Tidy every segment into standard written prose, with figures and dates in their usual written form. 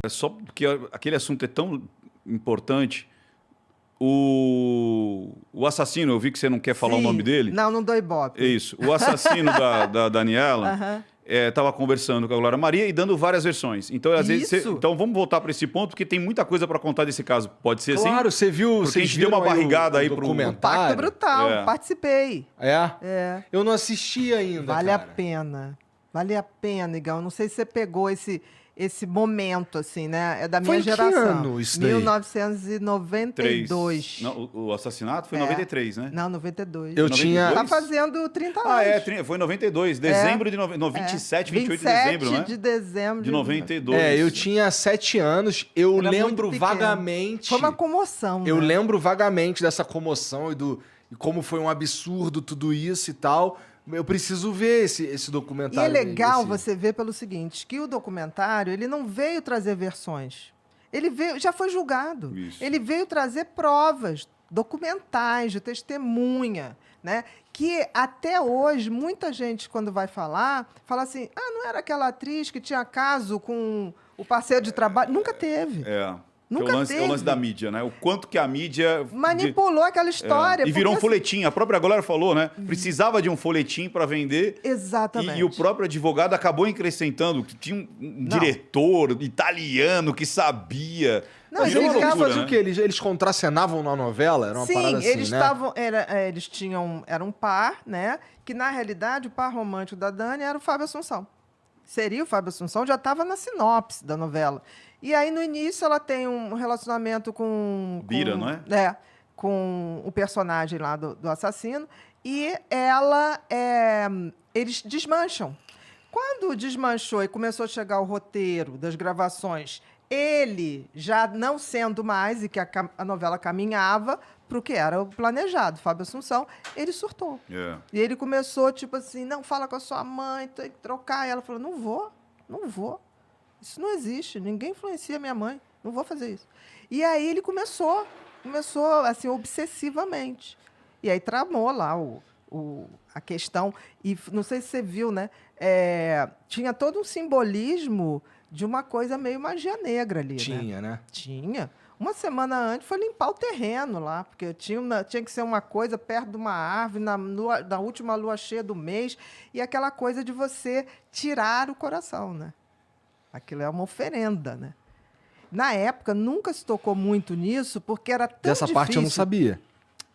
É só porque aquele assunto é tão importante. O assassino, eu vi que você não quer falar o nome dele. Não dou ibope. É isso. O assassino da Daniela estava conversando com a Glória Maria e dando várias versões. Então, às vezes, então vamos voltar para esse ponto, porque tem muita coisa para contar desse caso. Pode ser assim? Claro, você viu. Porque a gente deu uma barrigada aí pro Pacto Brutal, participei. Eu não assisti ainda. Vale a pena, Igão. Não sei se você pegou esse momento, assim, né? É da minha geração. Que ano isso daí? 1992. Não, o assassinato foi em 93, né? Não, 92. Eu tinha... Tá fazendo 30 anos. Foi em 92. Dezembro de... 27, 28 de dezembro, né? 27 de dezembro. De 92. Eu tinha 7 anos. Eu lembro vagamente... Foi uma comoção, Eu lembro vagamente dessa comoção e como foi um absurdo tudo isso e tal... Eu preciso ver esse documentário. E é legal você ver pelo seguinte, que o documentário ele não veio trazer versões. Ele já foi julgado. Isso. Ele veio trazer provas documentais, de testemunha, né? Que até hoje, muita gente, quando vai falar, fala assim, não era aquela atriz que tinha caso com o parceiro de trabalho? Nunca teve. Nunca teve. É o lance da mídia, né? O quanto que a mídia... manipulou aquela história. E virou um folhetim. A própria Glória falou, né? Precisava de um folhetim para vender. Exatamente. E o próprio advogado acabou acrescentando que tinha um diretor italiano que sabia. Mas eles faziam o quê? Eles contracenavam na novela? Era uma parada assim, eles né? eles era um par, né? Que, na realidade, o par romântico da Dani era o Fábio Assunção. Seria o Fábio Assunção, já estava na sinopse da novela. E aí, no início, ela tem um relacionamento com Bira, não é? Com o personagem lá do assassino. E eles desmancham. Quando desmanchou e começou a chegar o roteiro das gravações, ele já não sendo mais, e que a novela caminhava para o que era o planejado, Fábio Assunção, ele surtou. E ele começou, tipo assim, não, fala com a sua mãe, tem que trocar. E ela falou, não vou. Isso não existe, ninguém influencia minha mãe, não vou fazer isso. E aí ele começou assim, obsessivamente. E aí tramou lá a questão, e não sei se você viu, né? Tinha todo um simbolismo de uma coisa meio magia negra ali, né? Tinha. Uma semana antes foi limpar o terreno lá, porque tinha que ser uma coisa perto de uma árvore, na última lua cheia do mês, e aquela coisa de você tirar o coração, né? Aquilo é uma oferenda, né? Na época, nunca se tocou muito nisso, porque era tão difícil. Dessa parte eu não sabia.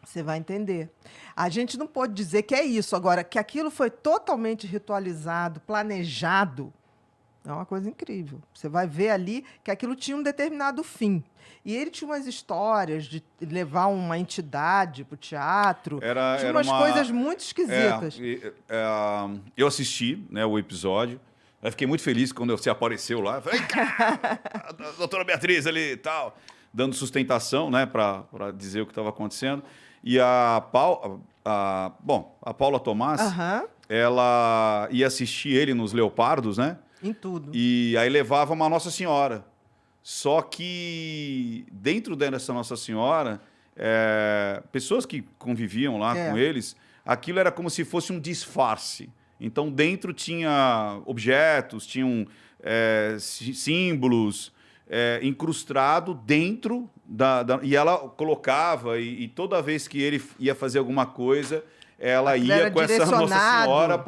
Você vai entender. A gente não pode dizer que é isso. Agora, que aquilo foi totalmente ritualizado, planejado, é uma coisa incrível. Você vai ver ali que aquilo tinha um determinado fim. E ele tinha umas histórias de levar uma entidade para o teatro. Tinha umas coisas muito esquisitas. Eu assisti, né, o episódio. Eu fiquei muito feliz quando você apareceu lá. Eu falei, a doutora Beatriz ali e tal, dando sustentação, né, para dizer o que estava acontecendo. E a Paula Tomás, ela ia assistir ele nos Leopardos, né? Em tudo. E aí levava uma Nossa Senhora. Só que dentro dessa Nossa Senhora, pessoas que conviviam lá com eles, aquilo era como se fosse um disfarce. Então, dentro tinha objetos, tinham símbolos incrustados dentro e ela colocava, e toda vez que ele ia fazer alguma coisa, ela ia com essa Nossa Senhora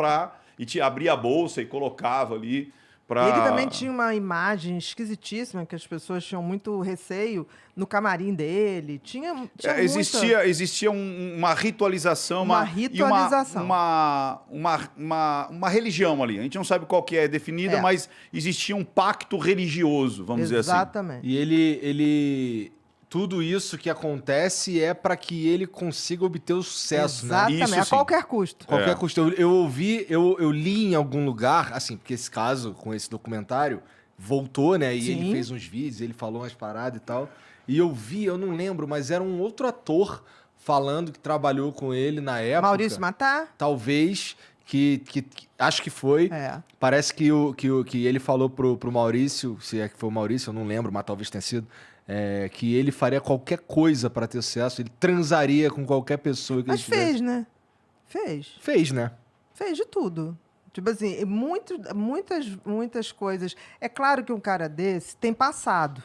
e abria a bolsa e colocava ali. E ele também tinha uma imagem esquisitíssima, que as pessoas tinham muito receio no camarim dele. Existia uma ritualização, uma religião ali. A gente não sabe qual que é definida, mas existia um pacto religioso, vamos dizer assim. Exatamente. E ele tudo isso que acontece é para que ele consiga obter o sucesso, exatamente, né? Exatamente, a qualquer custo. Qualquer custo. Eu li em algum lugar, assim, porque esse caso, com esse documentário, voltou, né? E ele fez uns vídeos, ele falou umas paradas e tal. E eu não lembro, mas era um outro ator falando que trabalhou com ele na época. Maurício Matar? Talvez, que acho que foi. Parece que ele falou pro Maurício, se é que foi o Maurício, eu não lembro, mas talvez tenha sido, que ele faria qualquer coisa para ter sucesso, ele transaria com qualquer pessoa que Mas ele tivesse. fez, né? Fez, né? Fez de tudo. Tipo assim, muitas coisas. É claro que um cara desse tem passado.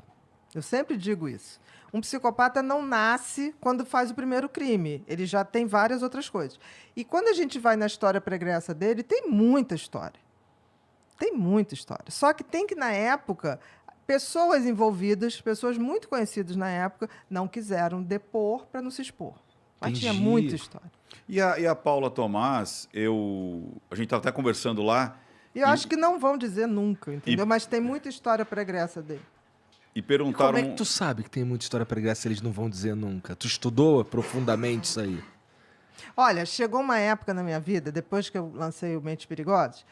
Eu sempre digo isso. Um psicopata não nasce quando faz o primeiro crime. Ele já tem várias outras coisas. E quando a gente vai na história pregressa dele, tem muita história. Tem muita história. Só que tem que, na época, pessoas envolvidas, pessoas muito conhecidas na época, não quiseram depor para não se expor. Mas tinha muita história. E a Paula Tomás, a gente estava até conversando lá. E eu acho que não vão dizer nunca, entendeu? Mas tem muita história pregressa dele. E perguntaram... Como é que tu sabe que tem muita história pregressa se eles não vão dizer nunca? Tu estudou profundamente isso aí? Olha, chegou uma época na minha vida, depois que eu lancei o Mentes Perigosas,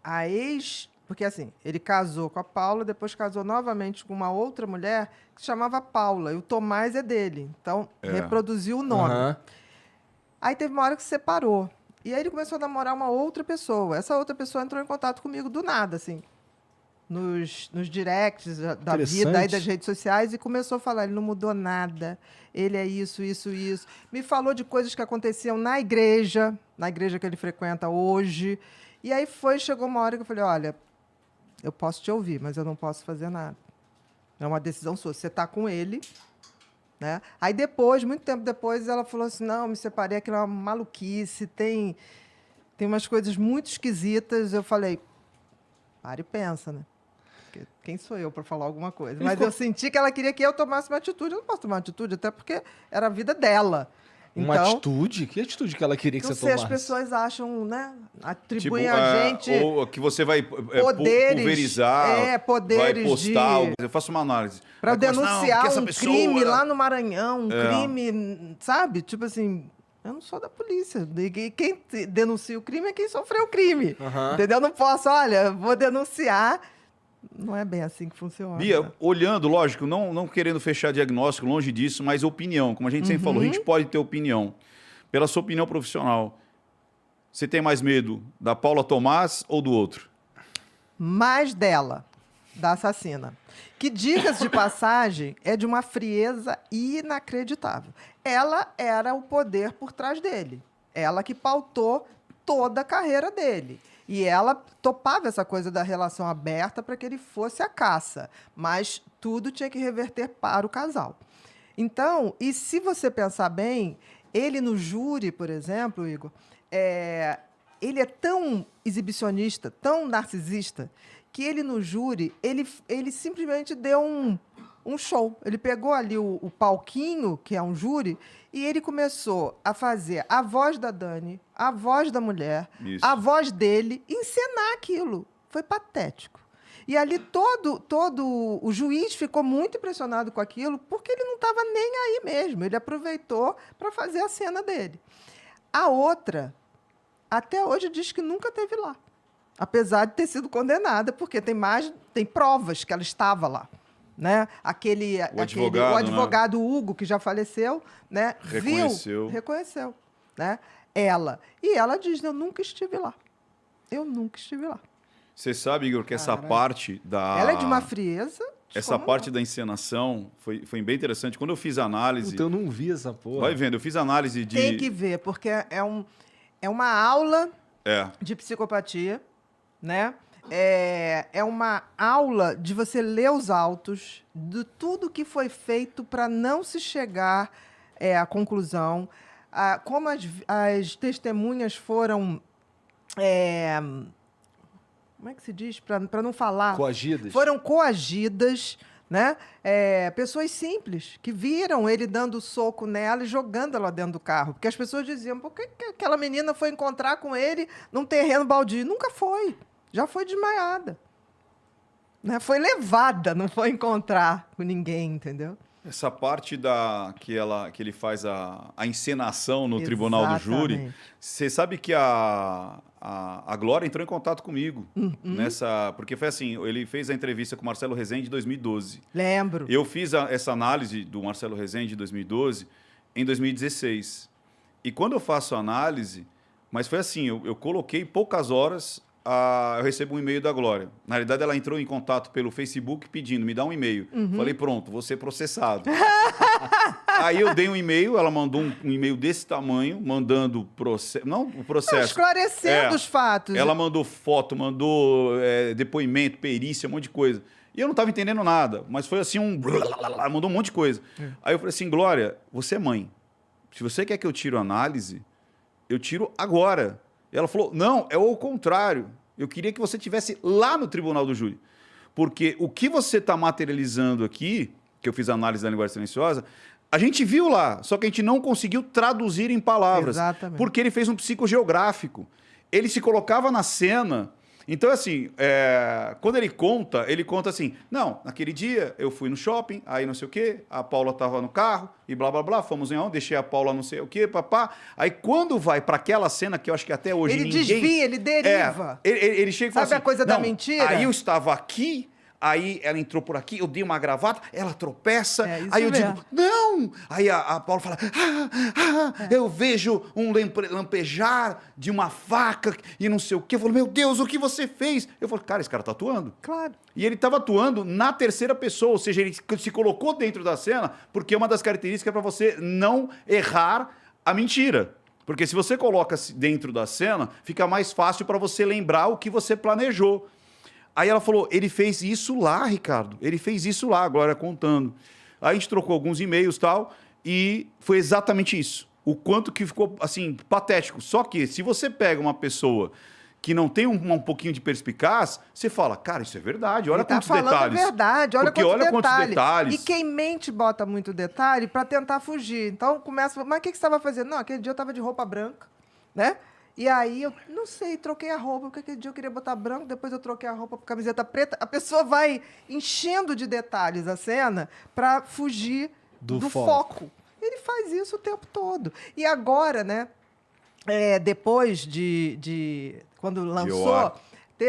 a ex... Porque, assim, ele casou com a Paula, depois casou novamente com uma outra mulher que se chamava Paula, e o Tomás é dele. Então, reproduziu o nome. Uhum. Aí teve uma hora que se separou. E aí ele começou a namorar uma outra pessoa. Essa outra pessoa entrou em contato comigo do nada, assim, nos directs da vida e das redes sociais, e começou a falar, ele não mudou nada, ele é isso, isso, isso. Me falou de coisas que aconteciam na igreja que ele frequenta hoje. E aí chegou uma hora que eu falei, olha, eu posso te ouvir, mas eu não posso fazer nada. É uma decisão sua. Você está com ele, né? Aí depois, muito tempo depois, ela falou assim, não, me separei, aquilo é uma maluquice, tem umas coisas muito esquisitas. Eu falei, para e pensa, né? Porque quem sou eu para falar alguma coisa? Mas eu senti que ela queria que eu tomasse uma atitude. Eu não posso tomar uma atitude, até porque era a vida dela. Uma então, atitude? Que atitude que ela queria que não você sei, tomasse? as pessoas acham, né? Atribuem tipo, a gente... Ou que você vai poderes, pulverizar, poderes vai postar. de... Eu faço uma análise. Para denunciar um pessoa, crime lá no Maranhão, crime, sabe? Tipo assim, eu não sou da polícia. Quem denuncia o crime é quem sofreu o crime. Uhum. Entendeu? Não posso, olha, vou denunciar. Não é bem assim que funciona. Bia, olhando, lógico, não querendo fechar diagnóstico, longe disso, mas opinião. Como a gente sempre falou, a gente pode ter opinião. Pela sua opinião profissional, você tem mais medo da Paula Tomás ou do outro? Mais dela, da assassina. Que, diga-se de passagem, é de uma frieza inacreditável. Ela era o poder por trás dele. Ela que pautou toda a carreira dele. E ela topava essa coisa da relação aberta para que ele fosse à caça. Mas tudo tinha que reverter para o casal. Então, e se você pensar bem, ele no júri, por exemplo, Igor, ele é tão exibicionista, tão narcisista, que ele no júri, ele simplesmente deu um show. Ele pegou ali o palquinho, que é um júri, e ele começou a fazer a voz da Dani, a voz da mulher, a voz dele, encenar aquilo. Foi patético. E ali todo o juiz ficou muito impressionado com aquilo, porque ele não estava nem aí mesmo. Ele aproveitou para fazer a cena dele. A outra, até hoje, diz que nunca esteve lá. Apesar de ter sido condenada, porque tem provas que ela estava lá. Né? O advogado Hugo, que já faleceu, né? Reconheceu, né? E ela diz, eu nunca estive lá. Eu nunca estive lá. Você sabe, Igor, que essa parte da... Ela é de uma frieza... Essa parte da encenação foi bem interessante. Quando eu fiz a análise... Puta, eu não vi essa porra. Vai vendo, eu fiz a análise de... Tem que ver, porque é uma aula de psicopatia, né? É uma aula de você ler os autos, de tudo que foi feito para não se chegar à conclusão, como as testemunhas foram... como é que se diz? Para não falar. Coagidas. Foram coagidas, né? Pessoas simples, que viram ele dando soco nela e jogando ela dentro do carro. Porque as pessoas diziam, por que aquela menina foi encontrar com ele num terreno baldio? Nunca foi. Já foi desmaiada. Né? Foi levada, não foi encontrar com ninguém, entendeu? Essa parte que ele faz a encenação no tribunal do júri, você sabe que a Glória entrou em contato comigo porque foi assim, ele fez a entrevista com o Marcelo Rezende em 2012. Lembro. Eu fiz essa análise do Marcelo Rezende em 2012 em 2016. E quando eu faço a análise, mas foi assim, eu coloquei poucas horas, eu recebo um e-mail da Glória. Na realidade, ela entrou em contato pelo Facebook pedindo, me dá um e-mail. Falei, pronto, vou ser processado. Aí eu dei um e-mail, ela mandou um e-mail desse tamanho, mandando o processo. Não o processo. Não, esclarecendo os fatos. Ela mandou foto, mandou depoimento, perícia, um monte de coisa. E eu não estava entendendo nada, mas foi assim mandou um monte de coisa. Aí eu falei assim, Glória, você é mãe. Se você quer que eu tire a análise, eu tiro agora. E ela falou, não, é o contrário. Eu queria que você estivesse lá no tribunal do júri. Porque o que você está materializando aqui, que eu fiz a análise da linguagem silenciosa, a gente viu lá, só que a gente não conseguiu traduzir em palavras. Exatamente. Porque ele fez um psicogeográfico. Ele se colocava na cena. Então, assim, quando ele conta assim, não, naquele dia eu fui no shopping, aí não sei o quê, a Paula estava no carro e blá, blá, blá, fomos em onde, deixei a Paula não sei o quê, papá. Aí quando vai para aquela cena que eu acho que até hoje ele ninguém... desvia, ele deriva. Ele chega e fala Sabe assim, a coisa da mentira? Aí eu estava aqui... Aí ela entrou por aqui, eu dei uma gravata, ela tropeça, aí eu digo, não! Aí a Paula fala, eu vejo um lampejar de uma faca e não sei o quê. Eu falo, meu Deus, o que você fez? Eu falo, cara, esse cara tá atuando. Claro. E ele estava atuando na terceira pessoa, ou seja, ele se colocou dentro da cena, porque uma das características é para você não errar a mentira. Porque se você coloca dentro da cena, fica mais fácil para você lembrar o que você planejou. Aí ela falou, ele fez isso lá, Ricardo. Ele fez isso lá, a Glória contando. Aí a gente trocou alguns e-mails e tal, e foi exatamente isso. O quanto que ficou, assim, patético. Só que se você pega uma pessoa que não tem um pouquinho de perspicaz, você fala, cara, isso é verdade, olha quantos detalhes. Tá falando a verdade, olha quantos detalhes. E quem mente bota muito detalhe para tentar fugir. Então começa, mas o que você estava fazendo? Não, aquele dia eu estava de roupa branca, né? E aí, eu não sei, troquei a roupa, porque aquele dia eu queria botar branco, depois eu troquei a roupa por camiseta preta. A pessoa vai enchendo de detalhes a cena para fugir do foco. Ele faz isso o tempo todo. E agora, né, depois de quando lançou,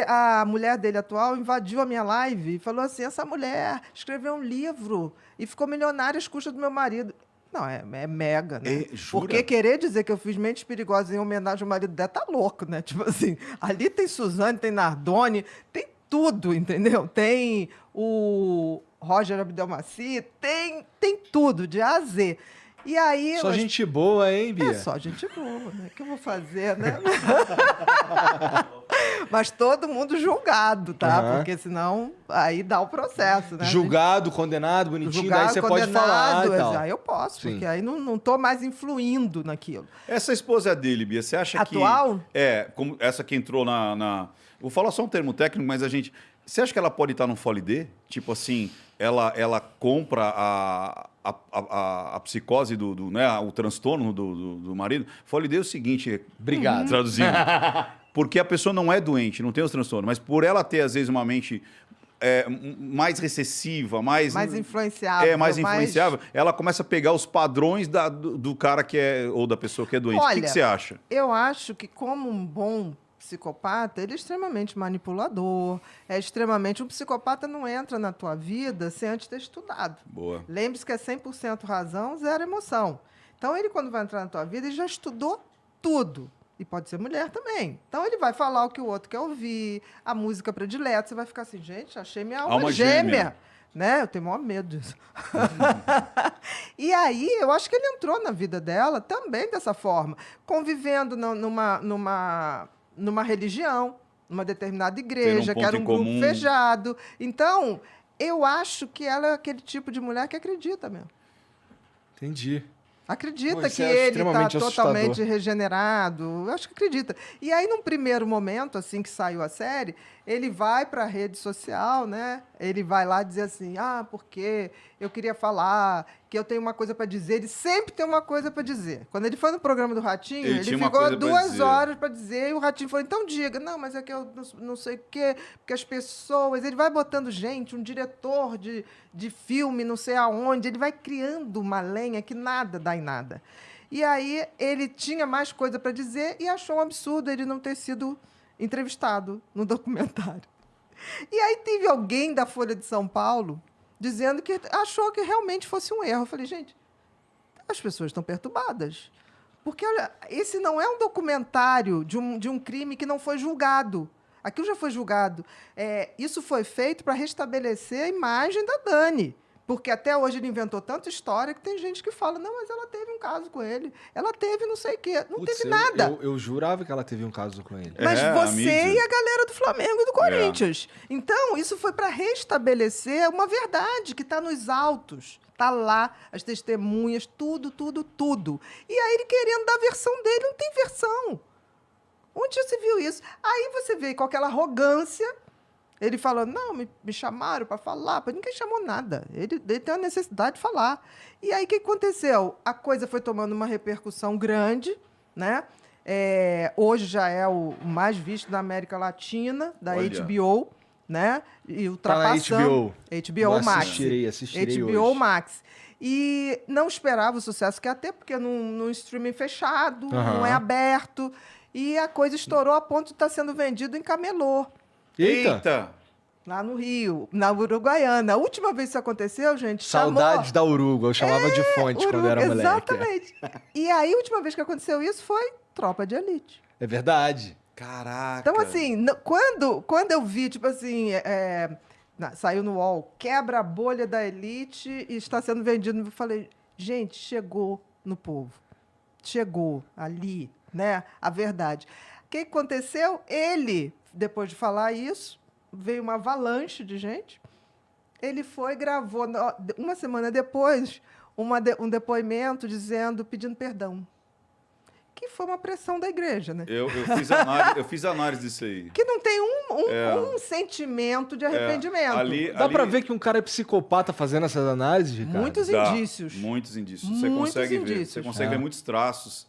a mulher dele atual invadiu a minha live e falou assim, essa mulher escreveu um livro e ficou milionária às custas do meu marido. Não, é mega, né? Jura? Porque querer dizer que eu fiz Mentes Perigosas em homenagem ao marido dela tá louco, né? Tipo assim, ali tem Suzane, tem Nardoni, tem tudo, entendeu? Tem o Roger Abdelmaci, tem tudo, de A a Z. E aí... Só gente boa, hein, Bia? É só gente boa, né? O que eu vou fazer, né? Mas todo mundo julgado, tá? Porque senão aí dá o processo, né? Julgado, condenado, bonitinho, julgado, daí você pode falar e tal. Aí eu posso, Sim. Porque aí não tô mais influindo naquilo. Essa esposa dele, Bia, você acha atual? que... como essa que entrou na... Vou falar só um termo técnico, mas a gente... Você acha que ela pode estar no Folie D? Tipo assim, ela compra a psicose né, o transtorno do marido? Folie D é o seguinte... Obrigado. Traduzindo. Porque a pessoa não é doente, não tem os transtornos, mas por ela ter, às vezes, uma mente mais recessiva, mais influenciável. Mais influenciável, ela começa a pegar os padrões do cara que é, ou da pessoa que é doente. Olha, o que você acha? Eu acho que, como um bom psicopata, ele é extremamente manipulador, um psicopata não entra na tua vida sem antes ter estudado. Boa. Lembre-se que é 100% razão, 0 emoção. Então, ele, quando vai entrar na tua vida, ele já estudou tudo. E pode ser mulher também. Então, ele vai falar o que o outro quer ouvir, a música predileta. Você vai ficar assim, gente, achei minha alma gêmea. Né? Eu tenho o maior medo disso. E aí, eu acho que ele entrou na vida dela também dessa forma. Convivendo numa religião, numa determinada igreja, que era um grupo fechado. Então, eu acho que ela é aquele tipo de mulher que acredita mesmo. Entendi. Acredita que ele está totalmente regenerado. Eu acho que acredita. E aí, num primeiro momento, assim que saiu a série, ele vai para a rede social, né? Ele vai lá dizer assim, porque eu queria falar, que eu tenho uma coisa para dizer. Ele sempre tem uma coisa para dizer. Quando ele foi no programa do Ratinho, ele ficou 2 horas para dizer, e o Ratinho falou, então diga. Não, mas é que eu não sei o quê, porque as pessoas... Ele vai botando gente, um diretor de filme, não sei aonde, ele vai criando uma lenha que nada dá em nada. E aí ele tinha mais coisa para dizer e achou um absurdo ele não ter sido entrevistado no documentário. E aí teve alguém da Folha de São Paulo dizendo que achou que realmente fosse um erro. Eu falei, gente, as pessoas estão perturbadas. Porque, olha, esse não é um documentário de um crime que não foi julgado. Aquilo já foi julgado. Isso foi feito para restabelecer a imagem da Dani. Porque até hoje ele inventou tanta história que tem gente que fala, não, mas ela teve um caso com ele. Ela teve não sei o quê. Não Putz, teve nada. Eu jurava que ela teve um caso com ele. Mas a você mídia. e a galera do Flamengo e do Corinthians. Então, isso foi para restabelecer uma verdade que está nos autos. Está lá, as testemunhas, tudo, tudo, tudo. E aí ele querendo dar a versão dele, não tem versão. Onde já se viu isso? Aí você vê com aquela arrogância, ele falando, não, me chamaram para falar, mas ninguém chamou nada. Ele tem a necessidade de falar. E aí o que aconteceu? A coisa foi tomando uma repercussão grande, né? Hoje já é o mais visto da América Latina, da Olha. HBO, né? E ultrapassando... HBO Max. Assistirei HBO hoje. Max. E não esperava o sucesso que ia ter, porque num streaming fechado, não é aberto. E a coisa estourou a ponto de estar sendo vendido em camelô, Eita! lá no Rio, na Uruguaiana. A última vez que isso aconteceu, gente, Saudades da Uruguai. Eu chamava de fonte quando era moleque. Exatamente. E aí, a última vez que aconteceu isso foi Tropa de Elite. É verdade. Caraca. Então, assim, quando eu vi, tipo assim, saiu no UOL, quebra a bolha da Elite e está sendo vendido, eu falei, gente, chegou no povo. Chegou ali, né? A verdade. O que aconteceu? Ele, depois de falar isso, veio uma avalanche de gente. Ele foi, gravou, uma semana depois, um depoimento pedindo perdão. Que foi uma pressão da igreja, né? Eu fiz análise disso aí. Que não tem um sentimento de arrependimento. Dá pra ver que um cara é psicopata fazendo essas análises, Ricardo? Muitos Dá, indícios. Muitos indícios. Muitos Você consegue ver. indícios. Você consegue ver muitos traços